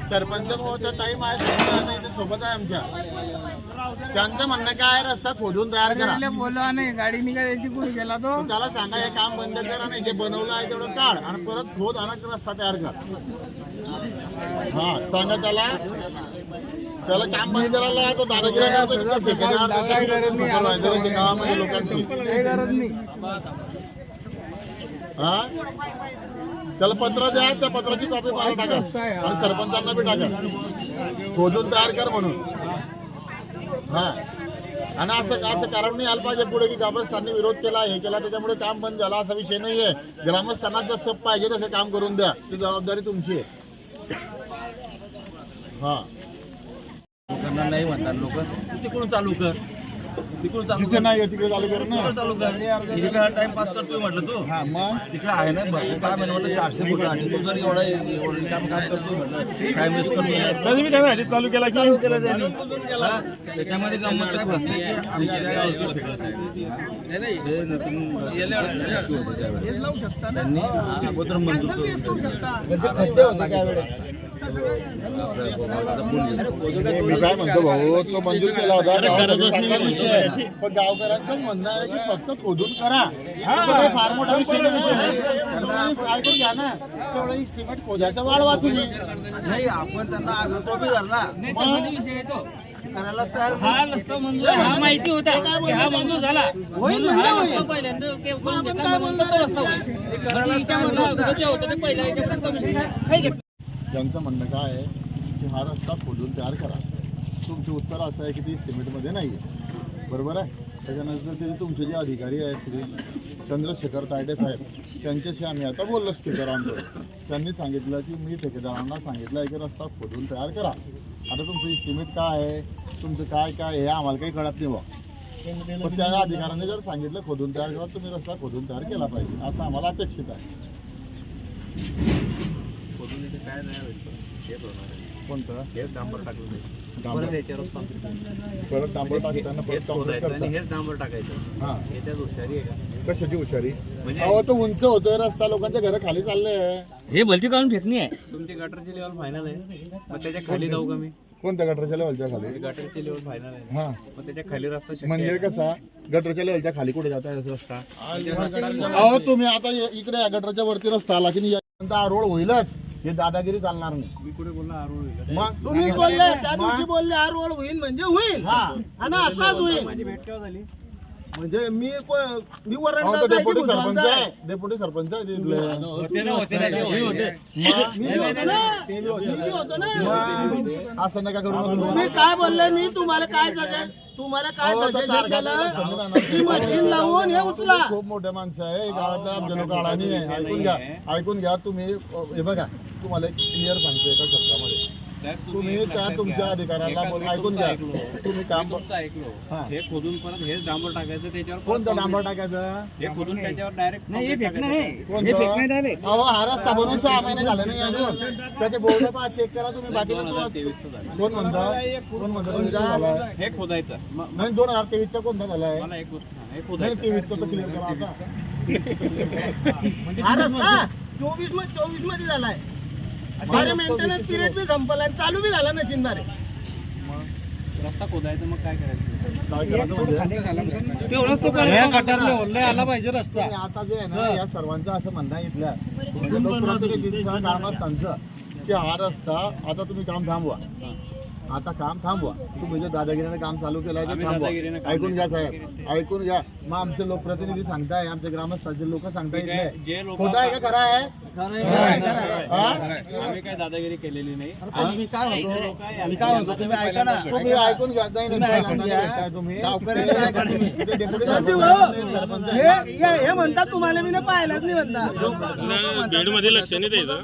सरपंच भाऊचा time आहे सोबत आहे आमच्या. त्यांचं म्हणणं काय आहे, रस्ता खोदून तयार करा. बोलवा नाही, गाडी निघायची कुठे गेला तो. त्याला सांगा हे काम बंद कर आणि जे बनवलं आहे तेवढं काढ आणि परत खोद आणि रस्ता तयार कर. हा सांगा त्याला काम बंद करायला. तो दादागिरी गावामध्ये लोकांची गरज नाही. हा त्याला पत्र द्या, त्या पत्राची कॉपी मला टाका आणि सरपंचांना बी टाका खोदून तयार कर म्हणून. हा आणि असं कारण नाही आलं पाहिजे पुढे की ग्रामस्थांनी विरोध केला, हे केला त्याच्यामुळे काम बंद झाला असा विषय नाहीये. ग्रामस्थांना जसं पाहिजे तसं काम करून द्या, ती जबाबदारी तुमची आहे. हा करणार नाही म्हणतात लोक, तिकडून चालू कर, तिकडून चालू तिथे नाही तिकडे चालू करू ना, चालू कर. इकडे टाइमपास करतोय म्हटलं तू. हा मग तिकडे आहे ना भरपूर काय म्हणलं 400 फूट आणि तू जर एवढं काम करतोय म्हटलं काय मिस करतो. चालू केला चालू केलं त्यांनी. त्याच्यामध्ये गंमत काय बसते की आमच्या गावची फिरस आहे हे नवीन त्यांनी अगोदर मंजूर मी काय म्हणतो भाऊ, तो मंजूर केला होता पण गावकऱ्यांचं म्हणणं आहे की फक्त खोदून करा. फार मोठा विषय काय करून घ्या ना, तेवढं इस्टिमेट खोदायचं वाढवा तुम्ही. नाही आपण त्यांना आग्रह बी भरला करायला तयार. हा रस्ता मंजूर, हा माहिती होता की हा मंजूर झाला म्हणून हा रस्ता पहिल्यांदा त्यांचं म्हणणं काय आहे की हा रस्ता खोदून तयार करा. तुमचं उत्तर असं आहे की ती इस्टिमेटमध्ये नाही आहे, बरोबर आहे. त्याच्यानंतर ते तुमचे जे अधिकारी आहेत श्री चंद्रशेखर तायडे साहेब, त्यांच्याशी आम्ही आता बोललो स्पीकरांवर. त्यांनी सांगितलं की मी ठेकेदारांना सांगितलं आहे की रस्ता खोदून तयार करा. आता तुमचं इस्टिमेट काय आहे, तुमचं काय काय हे आम्हाला काही कळत नाही बा. पण त्या अधिकाऱ्यांनी जर सांगितलं खोदून तयार करा, तुम्ही रस्ता खोदून तयार केला पाहिजे असं आम्हाला अपेक्षित आहे. काय नाही कोणतं हेच डांबर टाकलं परत डांबर टाकताना हेच डांबर टाकायचं. हा याच्यात हुशारी आहे का? कशाची हुशारी? अहो तो उंच होतोय रस्ता, लोकांच्या घर खाली चालले. हे भलती काढून फेकणी आहे. तुमची गटरची लेवल फायनल आहे, मग त्याच्या खाली जाऊ का मी? कोणत्या गटरच्या लेवलच्या खाली? गटरची लेवल फायनल आहे, हा मग त्याच्या खाली रस्ता शक्य म्हणजे आहे? कसा गटरच्या लेवलच्या खाली कुठे जाता रस्ता? अहो तुम्ही आता इकडे या गटरच्या वरती रस्ता आला की रोड होईलच, हे दादागिरी चालणार नाही. मी कुठे बोलला आरोळ मग तुम्ही बोलले त्या दिवशी बोलले हा रोड होईल म्हणजे होईल आणि असाच होईल. माझी भेट केव्हा झाली? म्हणजे मी डेप्युटी सरपंच आहे, डेप्युटी सरपंच आहे तिथले. असं नका करू. तुम्ही काय बोलले, मी तुम्हाला काय तुम्हाला काय सजेशन केलं की मशीन लावून हे उचला. खूप मोठे माणसं आहे गावातल्या आमच्या लोक अडाणी आहे. ऐकून घ्या तुम्ही. हे बघा तुम्हाला एक क्लिअर सांगतो एका शब्दामध्ये, तुम्ही त्या तुमच्या अधिकाऱ्याला ऐकून घ्या. तुम्ही काम ऐकलो हे खोदून परत हेच डांबर टाकायचं त्याच्यावर. कोणतं डांबर टाकायचं? हे खोदून त्याच्यावर डायरेक्ट कोणतं? अहो हा रस्ता बनवून 6 महिने झाले नाही अजून. त्याचे बोर्ड पहा, चेक करा तुम्ही. बाकी कोण म्हणता? कोण म्हणता हे खोदायचं? नाही 2023चा कोणता झालाय? मला एक गोष्ट सांग, हे नाही खोदायचं 23चा तर क्लिअर करा आता. हा रस्ता 24 मध्ये झालाय. बारे मेंटेनन्स पिरियड बी संपला आणि चालू बी झाला नशीन बारे. रस्ता खोदायचं मग काय करायचं? काय करायचं म्हणजे आला पाहिजे रस्ता. आता जे आहे ना या सर्वांचं असं म्हणणं आहे इथल्या ग्रामस्थांचं की हा रस्ता आता तुम्ही काम थांबवा. आता काम थांबवा. तुम्ही जे दादागिरीने काम चालू केलं आहे ते थांबवा. ऐकून घ्या साहेब, ऐकून घ्या. मग आमचे लोकप्रतिनिधी सांगताय, आमचे ग्रामस्थांचे लोक सांगताय खोटा आहे का खरा आहे? आम्ही काय दादागिरी केलेली नाही. मी काय म्हणतो तुम्ही ऐका ना. तुम्ही ऐकून घ्या. तुम्ही हे म्हणतात तुम्हाला मी पाहिलाच नाही म्हणता. बेड मध्ये लक्ष नाही द्यायचं.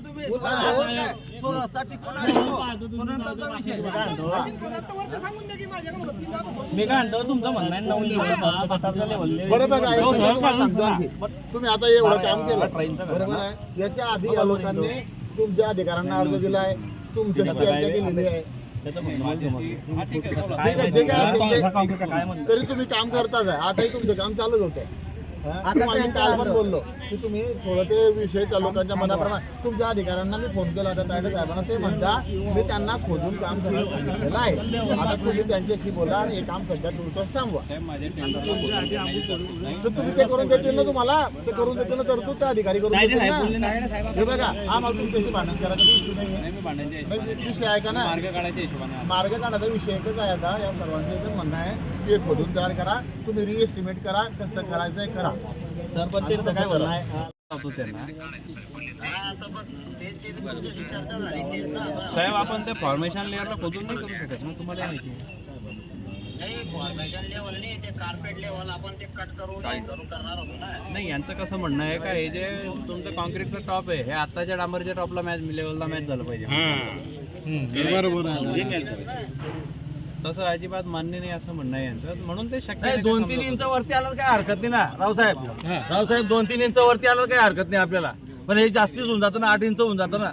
तो रस्ता टिकून विषय. मी काय म्हणतो तुमचं म्हणणं आहे बरोबर आहे. तुम्ही आता एवढं काम केलं बरोबर आहे. याच्या आधी या लोकांनी तुमच्या अधिकाऱ्यांना अर्ज दिलाय, तुमच्यासाठी अर्ज केलेली आहे. त्याचं म्हणणं मला समजलं. हा, ठीक आहे, बोला. ठीक आहे, जे काय असेल ते- काय म्हणणं? तरी तुम्ही काम करताच आहे. आताही तुमचं काम चालूच होतं. आम्ही काल पण बोललो की तुम्ही थोडं ते विषय त्या लोकांच्या मनाप्रमाणे तुमच्या अधिकाऱ्यांना मी फोन केला होता तायडे साहेबांना. ते म्हणता मी त्यांना खोदून काम करायला सांगितलेलं आहे. आता तुम्ही त्यांच्याशी बोला आणि हे काम सध्या तुमचं थांबवा. साहेब, माझ्या टेंडरला बोलून नाही. तर तुम्ही ते करून देतील ना तुम्हाला. ते करून देतील ना तरतूद त्या अधिकारी करून देतील ना. हे बघा हा मला तुमच्याशी भांडण करायचा इश्यू नाही नाही, मी भांडायच्या हिशोबाने आहे. विषय आहे का ना मार्ग काढायच्या हिशोबाने मार्ग काढायचा विषय एकच आहे. आता या सर्वांचं एकच म्हणणं आहे की हे खोदून तयार करा. तुम्ही रिएस्टिमेट करा. कसं करायचंय करा. सरपंच त्यांचं काय म्हणणं आहे? लावतो त्यांना. साहेब, आपण ते फॉर्मेशन लेअरला खोदून नाही करू शकत ना, तुम्हाला माहिती आहे. नाही, यांचं कसं म्हणणं आहे का हे जे तुमचं कॉन्क्रीटचं टॉप आहे हे आताच्या डांबरच्या टॉपला मॅच लेवलला मॅच झालं पाहिजे. तसं अजिबात मान्य नाही असं म्हणणं आहे यांचं. म्हणून ते शक्य नाही, नाही. 2-3 इंच वरती आलं काय हरकत नाही ना रावसाहेब. रावसाहेब 2-3 इंच वरती आलं काही हरकत नाही आपल्याला. पण हे जास्तीच होऊन जातं ना, 8 इंच होऊन जातं ना.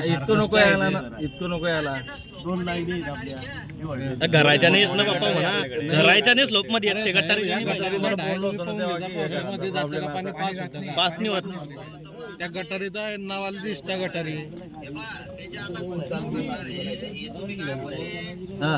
इतकं नको यायला ना, इतकं नको यायला. घराच्या नाही ना बाप्पा म्हणा, घराच्या नाही स्लोप मध्ये येते गटारीच्या गटारी जरा बोललो होतो ना तेव्हा की पास नाही होत. त्या गटारीचा नावाला दिसता गटारी हा.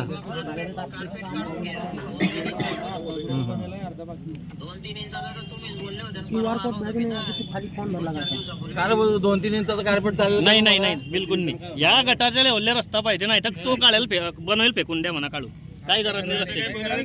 काय बोलतो 2-3 इंचाचं कार्पेट चालेल? नाही नाही नाही बिलकुल नाही. या गटारच्या लेवलला रस्ता पाहिजे, नाही तर तो काढायला बनवेल फेकून द्या म्हणा काढू. काय गरज नाही रस्त्याची.